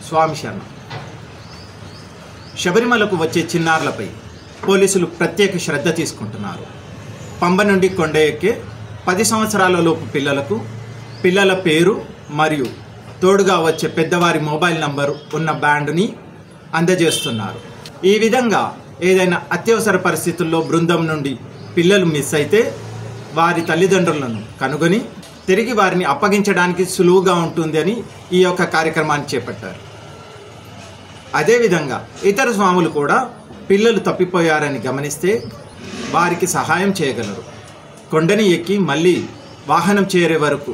స్వామి శరణం. శబరిమలకు వచ్చే చిన్నారులపై పోలీసులు ప్రత్యేక శ్రద్ధ తీసుకుంటున్నారు. పంబ నుండి కొండ ఎక్కే 10 సంవత్సరాల లోపు పిల్లలకు పిల్లల పేరు మరియు తోడుగా వచ్చే పెద్దవారి మొబైల్ నంబరు ఉన్న బ్యాండ్ని అందజేస్తున్నారు. ఈ విధంగా ఏదైనా అత్యవసర పరిస్థితుల్లో బృందం నుండి పిల్లలు మిస్ అయితే వారి తల్లిదండ్రులను కనుగొని తిరిగి వారిని అప్పగించడానికి సులువుగా ఉంటుంది అని ఈ యొక్క కార్యక్రమాన్ని చేపట్టారు. అదేవిధంగా ఇతర స్వాములు కూడా పిల్లలు తప్పిపోయారని గమనిస్తే వారికి సహాయం చేయగలరు. కొండని ఎక్కి మళ్ళీ వాహనం చేరే వరకు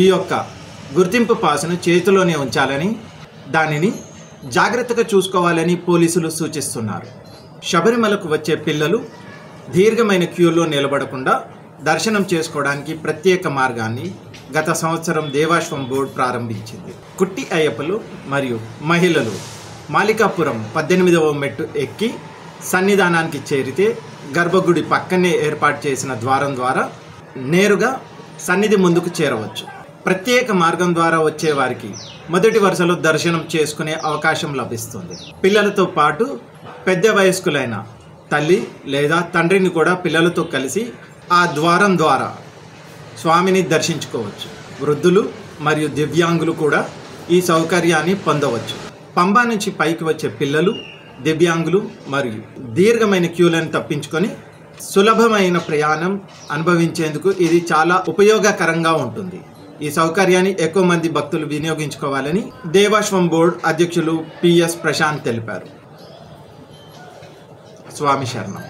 ఈ యొక్క గుర్తింపు పాసును చేతిలోనే ఉంచాలని, దానిని జాగ్రత్తగా చూసుకోవాలని పోలీసులు సూచిస్తున్నారు. శబరిమలకు వచ్చే పిల్లలు దీర్ఘమైన క్యూలో నిలబడకుండా దర్శనం చేసుకోవడానికి ప్రత్యేక మార్గాన్ని గత సంవత్సరం దేవాశ్వం బోర్డు ప్రారంభించింది. కుట్టి అయ్యప్పలు మరియు మహిళలు మాలికాపురం 18వ మెట్టు ఎక్కి సన్నిధానానికి చేరితే గర్భగుడి పక్కనే ఏర్పాటు చేసిన ద్వారం ద్వారా నేరుగా సన్నిధి ముందుకు చేరవచ్చు. ప్రత్యేక మార్గం ద్వారా వచ్చే వారికి మొదటి వరుసలో దర్శనం చేసుకునే అవకాశం లభిస్తుంది. పిల్లలతో పాటు పెద్ద వయస్కులైన తల్లి లేదా తండ్రిని కూడా పిల్లలతో కలిసి ఆ ద్వారం ద్వారా స్వామిని దర్శించుకోవచ్చు. వృద్ధులు మరియు దివ్యాంగులు కూడా ఈ సౌకర్యాన్ని పొందవచ్చు. పంబా నుంచి పైకి వచ్చే పిల్లలు, దివ్యాంగులు మరియు దీర్ఘమైన క్యూలను తప్పించుకొని సులభమైన ప్రయాణం అనుభవించేందుకు ఇది చాలా ఉపయోగకరంగా ఉంటుంది. ఈ సౌకర్యాన్ని ఎక్కువ మంది భక్తులు వినియోగించుకోవాలని దేవాశ్వం బోర్డు అధ్యక్షులు పిఎస్ ప్రశాంత్ తెలిపారు. స్వామి శరణం.